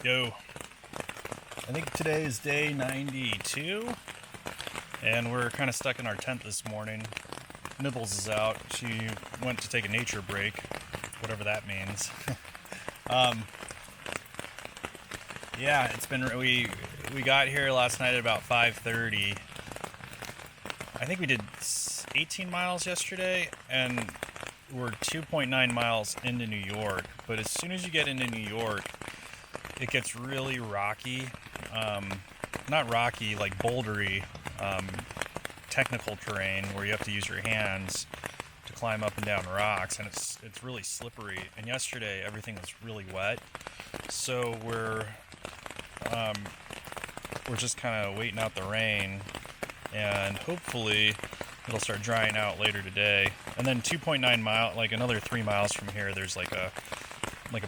go. I think today is day 92, and we're kind of stuck in our tent this morning. Nibbles is out. She went to take a nature break, whatever that means. Yeah, it's been, we got here last night at about 5:30. I think we did 18 miles yesterday, and we're 2.9 miles into New York. But as soon as you get into New York, it gets really rocky. Not rocky, like bouldery, technical terrain where you have to use your hands to climb up and down rocks, and it's really slippery. And yesterday everything was really wet, so we're just kind of waiting out the rain, and hopefully it'll start drying out later today. And then 2.9 mile, like another 3 miles from here, there's like a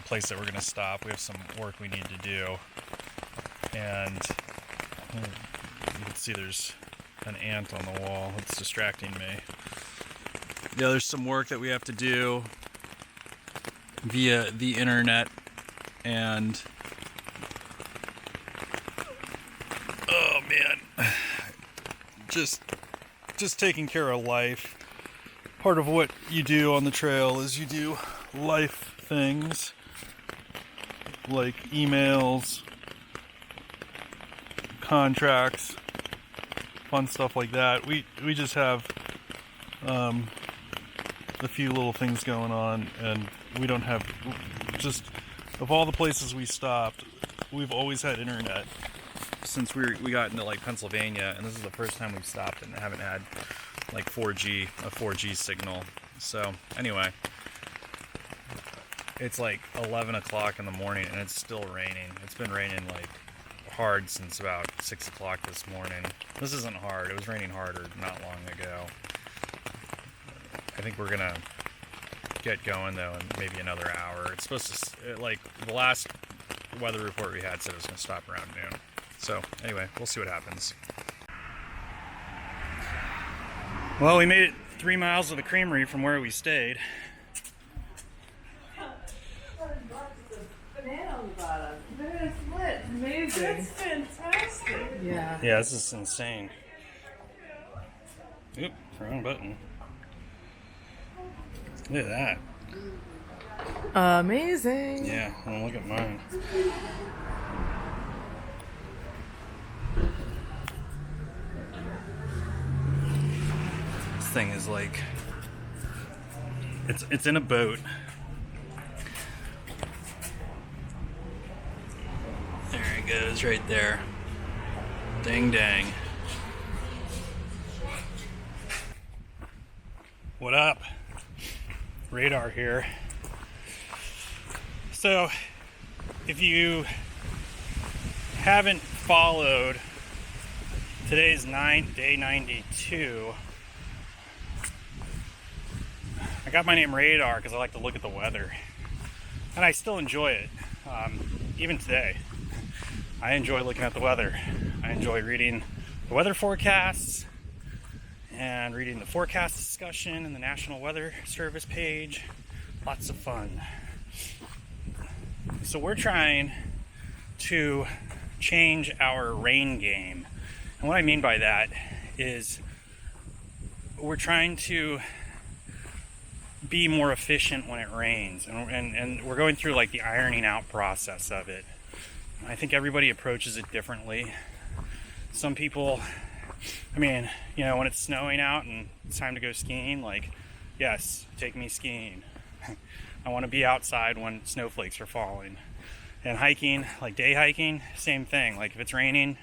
place that we're gonna stop. We have some work we need to do, and you can see there's an ant on the wall. It's distracting me. Yeah, there's some work that we have to do via the internet, and oh man, just taking care of life. Part of what you do on the trail is you do life things like emails, contracts, fun stuff like that. We just have a few little things going on, and we don't have, just of all the places we stopped, we've always had internet since we got into like Pennsylvania, and this is the first time we've stopped and haven't had like a 4G signal. So anyway, it's like 11 o'clock in the morning and it's still raining. It's been raining like hard since about 6 o'clock this morning. This isn't hard. It was raining harder not long ago. I think we're gonna get going though in maybe another hour. It's supposed to, like the last weather report we had said it was gonna stop around noon. So anyway, we'll see what happens. Well, we made it 3 miles to the creamery from where we stayed. Banana on the bottom. Banana split. Amazing. That's fantastic. Yeah. Yeah, this is insane. Oop, wrong button. Look at that. Amazing. Yeah, well, look at mine. This thing is like, it's in a boat. There it goes, right there. Dang dang. What up? Radar here. So, if you haven't followed today's day 92, I got my name Radar because I like to look at the weather, and I still enjoy it. Even today, I enjoy looking at the weather. I enjoy reading the weather forecasts and reading the forecast discussion in the National Weather Service page. Lots of fun. So we're trying to change our rain game. And what I mean by that is we're trying to be more efficient when it rains. And we're going through like the ironing out process of it. I think everybody approaches it differently. Some people, I mean, you know, when it's snowing out and it's time to go skiing, like, yes, take me skiing. I want to be outside when snowflakes are falling. And hiking, like day hiking, same thing. Like if it's raining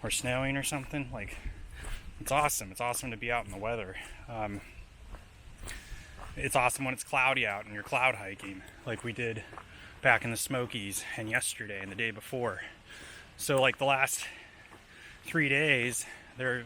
or snowing or something, like, it's awesome. It's awesome to be out in the weather. It's awesome when it's cloudy out and you're cloud hiking, like we did back in the Smokies and yesterday and the day before. So like the last 3 days, there